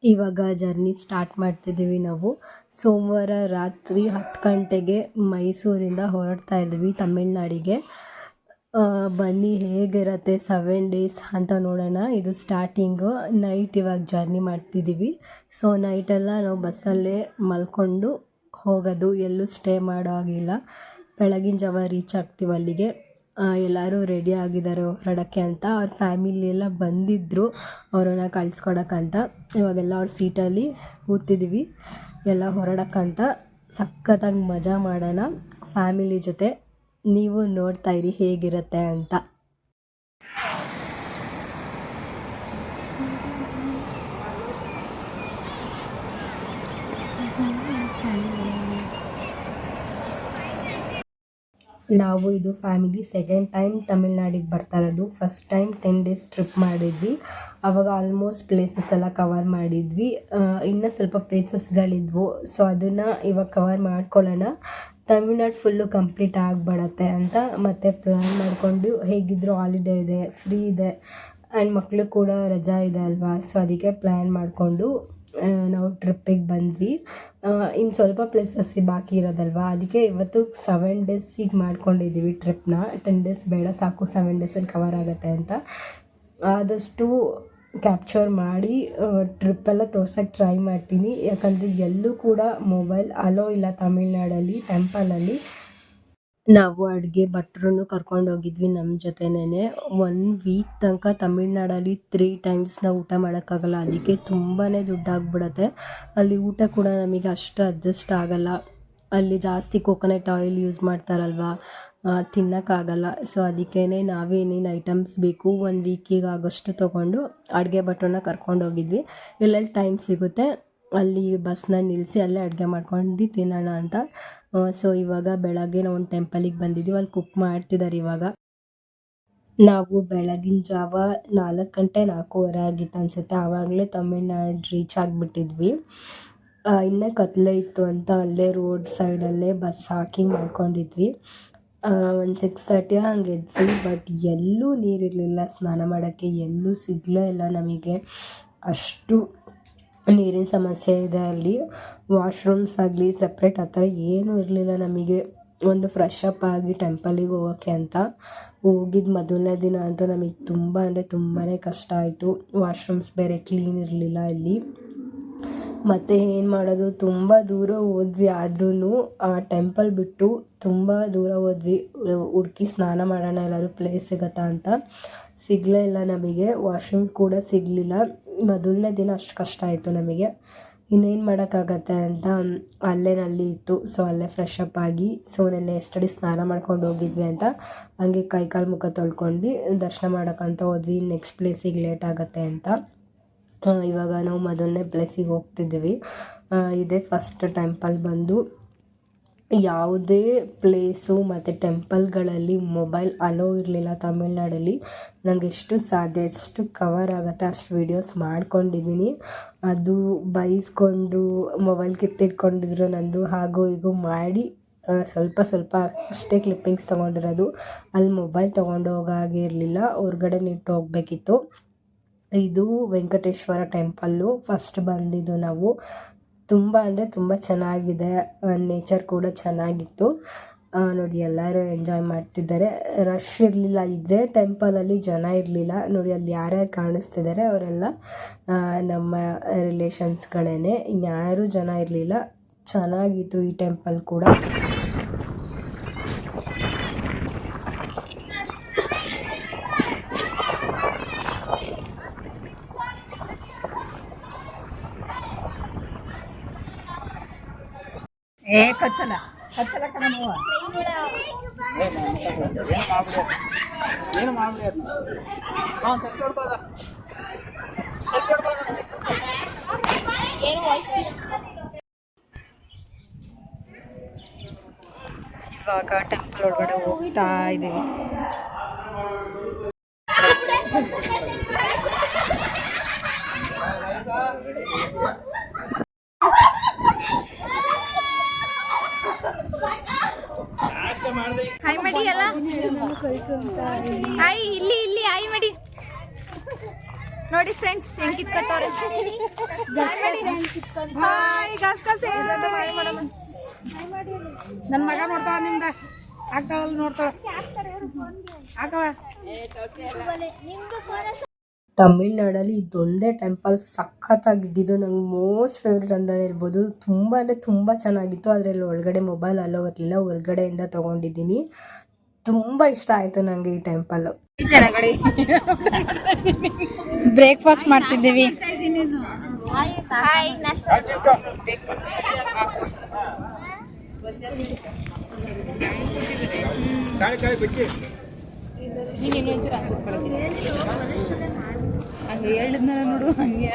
ಇವಾಗ journey start ಮಾಡ್ತಿದ್ದೀವಿ ನಾವು. ಸೋಮವಾರ ರಾತ್ರಿ 10 ಗಂಟೆಗೆ ಮೈಸೂರಿಂದ ಹೊರಡ್ತಾ ಇದ್ವಿ ತಮಿಳ್ನಾಡಿಗೆ. ಬನ್ನಿ ಹೇಗಿರುತ್ತೆ 7 ಡೇಸ್ ಅಂತ ನೋಡೋಣ. ಇದು ಸ್ಟಾರ್ಟಿಂಗು. ನೈಟ್ ಇವಾಗ ಜರ್ನಿ ಮಾಡ್ತಿದ್ದೀವಿ. ಸೊ ನೈಟೆಲ್ಲ ನಾವು ಬಸ್ಸಲ್ಲೇ ಮಲ್ಕೊಂಡು ಹೋಗೋದು, ಎಲ್ಲೂ ಸ್ಟೇ ಮಾಡೋ ಹಾಗಿಲ್ಲ. ಬೆಳಗಿನ ಜಾವ ರೀಚ್ ಆಗ್ತೀವಿ ಅಲ್ಲಿಗೆ. ಎಲ್ಲರೂ ರೆಡಿ ಆಗಿದ್ದಾರೆ ಹೊರಡೋಕ್ಕೆ ಅಂತ. ಅವ್ರ ಫ್ಯಾಮಿಲಿ ಎಲ್ಲ ಬಂದಿದ್ದರು ಅವ್ರನ್ನ ಕಳಿಸ್ಕೊಡಕ್ಕಂತ. ಇವಾಗೆಲ್ಲ ಅವ್ರ ಸೀಟಲ್ಲಿ ಕೂತಿದ್ದೀವಿ ಎಲ್ಲ ಹೊರಡಕ್ಕಂತ. ಸಖತ್ತಾಗಿ ಮಜಾ ಮಾಡೋಣ ಫ್ಯಾಮಿಲಿ ಜೊತೆ. ನೀವು ನೋಡ್ತಾ ಇರಿ ಹೇಗಿರುತ್ತೆ ಅಂತ. ನಾವು ಇದು ಫ್ಯಾಮಿಲಿ ಸೆಕೆಂಡ್ ಟೈಮ್ ತಮಿಳ್ನಾಡಿಗೆ ಬರ್ತಾ ಇರೋದು. ಫಸ್ಟ್ ಟೈಮ್ 10 ಡೇಸ್ ಟ್ರಿಪ್ ಮಾಡಿದ್ವಿ. ಆವಾಗ ಆಲ್ಮೋಸ್ಟ್ ಪ್ಲೇಸಸ್ ಎಲ್ಲ ಕವರ್ ಮಾಡಿದ್ವಿ. ಇನ್ನೂ ಸ್ವಲ್ಪ ಪ್ಲೇಸಸ್ಗಳಿದ್ವು. ಸೊ ಅದನ್ನು ಇವಾಗ ಕವರ್ ಮಾಡ್ಕೊಳ್ಳೋಣ. ತಮಿಳ್ನಾಡು ಫುಲ್ಲು ಕಂಪ್ಲೀಟ್ ಆಗಿಬಿಡತ್ತೆ ಅಂತ ಮತ್ತೆ ಪ್ಲ್ಯಾನ್ ಮಾಡಿಕೊಂಡು, ಹೇಗಿದ್ದರೂ ಹಾಲಿಡೇ ಇದೆ, ಫ್ರೀ ಇದೆ ಆ್ಯಂಡ್ ಮಕ್ಕಳು ಕೂಡ ರಜಾ ಇದೆ ಅಲ್ವಾ. ಸೊ ಅದಕ್ಕೆ ಪ್ಲ್ಯಾನ್ ಮಾಡಿಕೊಂಡು ನಾವು ಟ್ರಿಪ್ಪಿಗೆ ಬಂದ್ವಿ. ಇನ್ನು ಸ್ವಲ್ಪ ಪ್ಲೇಸಸ್ ಬಾಕಿ ಇರೋದಲ್ವಾ, ಅದಕ್ಕೆ ಇವತ್ತು 7 ಡೇಸಿಗೆ ಮಾಡ್ಕೊಂಡಿದ್ದೀವಿ ಟ್ರಿಪ್ನ. 10 ಡೇಸ್ ಬೇಡ, ಸಾಕು 7 ಡೇಸಲ್ಲಿ ಕವರ್ ಆಗುತ್ತೆ ಅಂತ. ಆದಷ್ಟು ಕ್ಯಾಪ್ಚರ್ ಮಾಡಿ ಟ್ರಿಪ್ಪೆಲ್ಲ ತೋರ್ಸೋಕ್ಕೆ ಟ್ರೈ ಮಾಡ್ತೀನಿ. ಯಾಕಂದರೆ ಎಲ್ಲೂ ಕೂಡ ಮೊಬೈಲ್ ಅಲೋ ಇಲ್ಲ ತಮಿಳ್ನಾಡಲ್ಲಿ. ಟೆಂಪಲಲ್ಲಿ ನಾವು ಅಡುಗೆ ಭಟ್ರನ್ನು ಕರ್ಕೊಂಡೋಗಿದ್ವಿ ನಮ್ಮ ಜೊತೆನೇ. 1 ವೀಕ್ ತನಕ ತಮಿಳ್ನಾಡಲ್ಲಿ 3 ಟೈಮ್ಸ್ ನಾವು ಊಟ ಮಾಡೋಕ್ಕಾಗಲ್ಲ. ಅದಕ್ಕೆ ತುಂಬಾ ದುಡ್ಡಾಗ್ಬಿಡತ್ತೆ. ಅಲ್ಲಿ ಊಟ ಕೂಡ ನಮಗೆ ಅಷ್ಟು ಅಡ್ಜಸ್ಟ್ ಆಗೋಲ್ಲ. ಅಲ್ಲಿ ಜಾಸ್ತಿ ಕೋಕೋನಟ್ ಆಯಿಲ್ ಯೂಸ್ ಮಾಡ್ತಾರಲ್ವ, ತಿನ್ನೋಕ್ಕಾಗಲ್ಲ. ಸೊ ಅದಕ್ಕೇ ನಾವೇನೇನು ಐಟಮ್ಸ್ ಬೇಕು 1 ವೀಕಿಗೆ ಆಗೋಷ್ಟು ತೊಗೊಂಡು ಅಡುಗೆ ಭಟ್ರನ್ನ ಕರ್ಕೊಂಡೋಗಿದ್ವಿ. ಎಲ್ಲೆಲ್ಲಿ ಟೈಮ್ ಸಿಗುತ್ತೆ ಅಲ್ಲಿ ಬಸ್ನ ನಿಲ್ಲಿಸಿ ಅಲ್ಲೇ ಅಡುಗೆ ಮಾಡ್ಕೊಂಡು ತಿನ್ನೋಣ ಅಂತ. ಸೊ ಇವಾಗ ಬೆಳಗ್ಗೆ ನಾವು ಒಂದು ಟೆಂಪಲಿಗೆ ಬಂದಿದ್ದೀವಿ. ಅಲ್ಲಿ ಕುಕ್ ಮಾಡ್ತಿದ್ದಾರೆ ಇವಾಗ. ನಾವು ಬೆಳಗಿನ ಜಾವ 4 ಗಂಟೆ 4:15 ಆಗಿತ್ತು ಅನಿಸುತ್ತೆ. ಆವಾಗಲೇ ತಮಿಳ್ನಾಡು ರೀಚ್ ಆಗಿಬಿಟ್ಟಿದ್ವಿ. ಇನ್ನೂ ಕತ್ಲೆ ಇತ್ತು ಅಂತ ಅಲ್ಲೇ ರೋಡ್ ಸೈಡಲ್ಲೇ ಬಸ್ ಹಾಕಿ ಮಾಡ್ಕೊಂಡಿದ್ವಿ. ಒಂದು 6:30 ಹಂಗೆ ಎದ್ವಿ. ಬಟ್ ಎಲ್ಲೂ ನೀರಿರಲಿಲ್ಲ ಸ್ನಾನ ಮಾಡೋಕ್ಕೆ, ಎಲ್ಲೂ ಸಿಗಲೇ ಇಲ್ಲ ನಮಗೆ. ಅಷ್ಟು ನೀರಿನ ಸಮಸ್ಯೆ ಇದೆ ಅಲ್ಲಿ. ವಾಶ್ರೂಮ್ಸ್ ಆಗಲಿ ಸಪ್ರೇಟ್ ಆ ಥರ ಏನೂ ಇರಲಿಲ್ಲ ನಮಗೆ. ಒಂದು ಫ್ರೆಶ್ ಅಪ್ ಆಗಿ ಟೆಂಪಲಿಗೆ ಹೋಗೋಕ್ಕೆ ಅಂತ ಹೋಗಿದ್ದು ಮೊದಲನೇ ದಿನ ಅಂತೂ ನಮಗೆ ತುಂಬ ಅಂದರೆ ತುಂಬಾ ಕಷ್ಟ ಆಯಿತು. ವಾಶ್ರೂಮ್ಸ್ ಬೇರೆ ಕ್ಲೀನ್ ಇರಲಿಲ್ಲ ಇಲ್ಲಿ. ಮತ್ತು ಏನು ಮಾಡೋದು, ತುಂಬ ದೂರ ಹೋದ್ವಿ. ಆದ್ರೂ ಆ ಟೆಂಪಲ್ ಬಿಟ್ಟು ತುಂಬ ದೂರ ಹೋದ್ವಿ. ಹುಡುಕಿ ಸ್ನಾನ ಮಾಡೋಣ ಎಲ್ಲರೂ ಪ್ಲೇಸ್ ಸಿಗುತ್ತಾ ಅಂತ. ಸಿಗಲೇ ಇಲ್ಲ ನಮಗೆ. ವಾಶ್ರೂಮ್ ಕೂಡ ಸಿಗಲಿಲ್ಲ. ಮೊದಲನೇ ದಿನ ಅಷ್ಟು ಕಷ್ಟ ಆಯಿತು ನಮಗೆ. ಇನ್ನೇನು ಮಾಡೋಕ್ಕಾಗತ್ತೆ ಅಂತ ಅಲ್ಲೇ ನಲ್ಲಿ ಇತ್ತು. ಸೊ ಅಲ್ಲೇ ಫ್ರೆಶ್ ಅಪ್ ಆಗಿ, ಸೊ ನೆನ್ನೆ ಎಷ್ಟಡಿ ಸ್ನಾನ ಮಾಡ್ಕೊಂಡು ಹೋಗಿದ್ವಿ ಅಂತ ಹಂಗೆ ಕೈಕಾಲು ಮುಖ ತೊಳ್ಕೊಂಡು ದರ್ಶನ ಮಾಡೋಕ್ಕಂತ ಹೋದ್ವಿ. ನೆಕ್ಸ್ಟ್ ಪ್ಲೇಸಿಗೆ ಲೇಟ್ ಆಗುತ್ತೆ ಅಂತ ಇವಾಗ ನಾವು ಮೊದಲನೇ ಪ್ಲೇಸಿಗೆ ಹೋಗ್ತಿದ್ದೀವಿ. ಇದೇ ಫಸ್ಟ್ ಟೆಂಪಲ್ ಬಂದು. ಯಾವುದೇ ಪ್ಲೇಸು ಮತ್ತು ಟೆಂಪಲ್ಗಳಲ್ಲಿ ಮೊಬೈಲ್ ಅಲೋ ಇರಲಿಲ್ಲ ತಮಿಳ್ನಾಡಲ್ಲಿ. ನನಗೆ ಎಷ್ಟು ಸಾಧ್ಯ ಎಷ್ಟು ಕವರ್ ಆಗುತ್ತೆ ಅಷ್ಟು ವೀಡಿಯೋಸ್ ಮಾಡ್ಕೊಂಡಿದ್ದೀನಿ. ಅದು ಬೈಸ್ಕೊಂಡು ಮೊಬೈಲ್ ಕಿತ್ತಿಟ್ಕೊಂಡಿದ್ರು ನಂದು, ಹಾಗೂ ಹೀಗೂ ಮಾಡಿ ಸ್ವಲ್ಪ ಅಷ್ಟೇ ಕ್ಲಿಪ್ಪಿಂಗ್ಸ್ ತೊಗೊಂಡಿರೋದು. ಅಲ್ಲಿ ಮೊಬೈಲ್ ತೊಗೊಂಡೋಗಾಗಿರಲಿಲ್ಲ, ಹೊರ್ಗಡೆ ನಿಟ್ಟು ಹೋಗಬೇಕಿತ್ತು. ಇದು ವೆಂಕಟೇಶ್ವರ ಟೆಂಪಲ್ಲು ಫಸ್ಟ್ ಬಂದಿದ್ದು ನಾವು. ತುಂಬ ಅಂದರೆ ತುಂಬ ಚೆನ್ನಾಗಿದೆ. ನೇಚರ್ ಕೂಡ ಚೆನ್ನಾಗಿತ್ತು. ನೋಡಿ ಎಲ್ಲರೂ ಎಂಜಾಯ್ ಮಾಡ್ತಿದ್ದಾರೆ. ರಶ್ ಇರಲಿಲ್ಲ. ಇದೇ ಟೆಂಪಲಲ್ಲಿ ಜನ ಇರಲಿಲ್ಲ. ನೋಡಿ ಅಲ್ಲಿ ಯಾರ್ಯಾರು ಕಾಣಿಸ್ತಿದ್ದಾರೆ ಅವರೆಲ್ಲ ನಮ್ಮ ರಿಲೇಷನ್ಸ್ಗಳೇ. ಇನ್ಯಾರೂ ಜನ ಇರಲಿಲ್ಲ. ಚೆನ್ನಾಗಿತ್ತು ಈ ಟೆಂಪಲ್ ಕೂಡ. ಕಚ್ಚಲ ಕಣ ಏನು ಮಾಡ್ಬಿಡಿ ಇವಾಗ ಟೆಂಪಲ್ ಒಳಗಡೆ ಹೋಗ್ತಾ ಇದ್ದೀವಿ. ಹಾಯ್ ಮಾಡಿ ಅಲ್ಲ, ಹಾಯ್ ಇಲ್ಲಿ ಇಲ್ಲಿ ಹಾಯ್ ಮಾಡಿ. ನೋಡಿ ಫ್ರೆಂಡ್ಸ್ ಹೆಂಗ್ ಕಿತ್ಕೊತವ್ರೆ. ನನ್ನ ಮಗ ನೋಡ್ತಾವ ನಿಮ್ದ ಆಗ್ತಾವಲ್ಲ ನೋಡ್ತಾವ ಆಗ್ತಾವ. ತಮಿಳ್ನಾಡಲ್ಲಿ ಇದೊಂದೇ ಟೆಂಪಲ್ ಸಖತ್ತಾಗಿದ್ದಿದ್ದು ನಂಗೆ ಮೋಸ್ಟ್ ಫೇವ್ರೆಟ್ ಅಂತ ಹೇಳ್ಬೋದು. ತುಂಬ ಅಂದರೆ ತುಂಬ ಚೆನ್ನಾಗಿತ್ತು. ಅದರಲ್ಲಿ ಒಳಗಡೆ ಮೊಬೈಲ್ ಅಲೋ ಇರಲಿಲ್ಲ, ಹೊರಗಡೆಯಿಂದ ತೊಗೊಂಡಿದ್ದೀನಿ. ತುಂಬ ಇಷ್ಟ ಆಯಿತು ನನಗೆ ಈ ಟೆಂಪಲ್ಲು. ಬ್ರೇಕ್ಫಾಸ್ಟ್ ಮಾಡ್ತಿದ್ದೀವಿ. ಹೇಳಿದ್ನಲ್ಲ ನೋಡು ಹಂಗೆ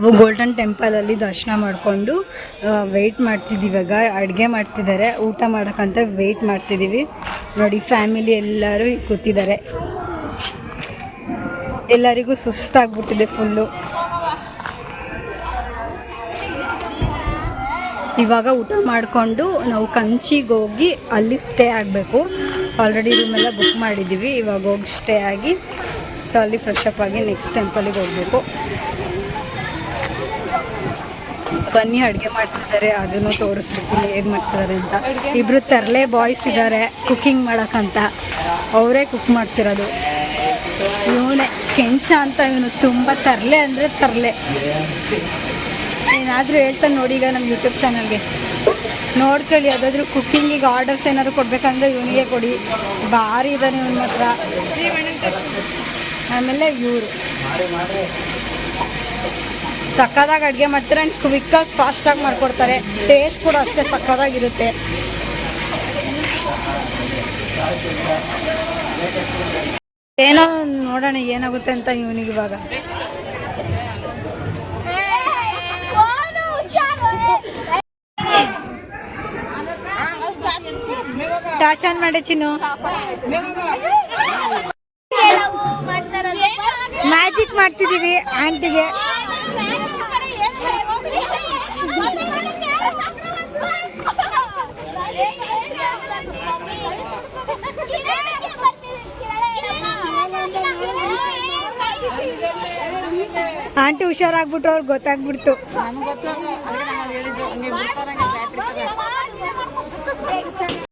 ನಾವು ಗೋಲ್ಡನ್ ಟೆಂಪಲಲ್ಲಿ ದರ್ಶನ ಮಾಡಿಕೊಂಡು ವೆಯ್ಟ್ ಮಾಡ್ತಿದ್ದೀವಿ. ಇವಾಗ ಅಡುಗೆ ಮಾಡ್ತಿದ್ದಾರೆ, ಊಟ ಮಾಡೋಕ್ಕಂತ ವೆಯ್ಟ್ ಮಾಡ್ತಿದ್ದೀವಿ. ನೋಡಿ ಫ್ಯಾಮಿಲಿ ಎಲ್ಲರೂ ಕೂತಿದ್ದಾರೆ. ಎಲ್ಲರಿಗೂ ಸುಸ್ತಾಗ್ಬಿಟ್ಟಿದೆ ಫುಲ್ಲು. ಇವಾಗ ಊಟ ಮಾಡಿಕೊಂಡು ನಾವು ಕಂಚಿಗೆ ಹೋಗಿ ಅಲ್ಲಿ ಸ್ಟೇ ಆಗಬೇಕು. ಆಲ್ರೆಡಿ ರೂಮೆಲ್ಲ ಬುಕ್ ಮಾಡಿದ್ದೀವಿ. ಇವಾಗ ಹೋಗಿ ಸ್ಟೇ ಆಗಿ ಸೊ ಅಲ್ಲಿ ಫ್ರೆಶ್ ಅಪ್ ಆಗಿ ನೆಕ್ಸ್ಟ್ ಟೆಂಪಲಿಗೆ ಹೋಗಬೇಕು. ಬನ್ನಿ ಅಡುಗೆ ಮಾಡ್ತಿದ್ದಾರೆ, ಅದನ್ನು ತೋರಿಸ್ಬಿಡ್ತೀನಿ ಹೇಗೆ ಮಾಡ್ತಿದ್ದಾರೆ ಅಂತ. ಇಬ್ಬರು ತರಲೆ ಬಾಯ್ಸ್ ಇದ್ದಾರೆ ಕುಕ್ಕಿಂಗ್ ಮಾಡೋಕ್ಕಂತ, ಅವರೇ ಕುಕ್ ಮಾಡ್ತಿರೋದು. ಇವನೇ ಕೆಂಚ ಅಂತ, ಇವನು ತುಂಬ ತರಲೆ ಅಂದರೆ ತರಲೆ. ಏನಾದರೂ ಹೇಳ್ತಾನೆ ನೋಡಿ, ಈಗ ನಮ್ಮ ಯೂಟ್ಯೂಬ್ ಚಾನಲ್ಗೆ ನೋಡ್ಕೊಳ್ಳಿ. ಯಾವುದಾದ್ರೂ ಕುಕ್ಕಿಂಗಿಗೆ ಆರ್ಡರ್ಸ್ ಏನಾದ್ರು ಕೊಡಬೇಕಂದ್ರೆ ಇವನಿಗೆ ಕೊಡಿ, ಭಾರಿ ಇದ್ದಾನೆ ಇವನ ಮಾತ್ರ. ಆಮೇಲೆ ಇವರು ಸಕ್ಕದಾಗಿ ಅಡುಗೆ ಮಾಡ್ತಾರೆ, ಕ್ವಿಕ್ಕಾಗಿ ಫಾಸ್ಟಾಗಿ ಮಾಡಿಕೊಡ್ತಾರೆ. ಟೇಸ್ಟ್ ಕೂಡ ಅಷ್ಟೇ ಸಕ್ಕದಾಗಿರುತ್ತೆ. ಏನೋ ನೋಡೋಣ ಏನಾಗುತ್ತೆ ಅಂತ ಇವನಿಗೆ ಇವಾಗ. ಟಾಚಾನ್ ಮಾಡಿ ಚಿನ್ನು ಮ್ಯಾಜಿಕ್ ಸ್ವೀಟ್ ಮಾಡ್ತಿದ್ದೀವಿ ಆಂಟಿಗೆ. ಆಂಟಿ ಹುಷಾರಾಗ್ಬಿಟ್ರು, ಅವ್ರಿಗೆ ಗೊತ್ತಾಗ್ಬಿಡ್ತು. ನಮ್ಗೆ ಗೊತ್ತು, ಅದಕ್ಕೆ ನಾನು ಹೇಳಿದ್ದು ಹಂಗೆ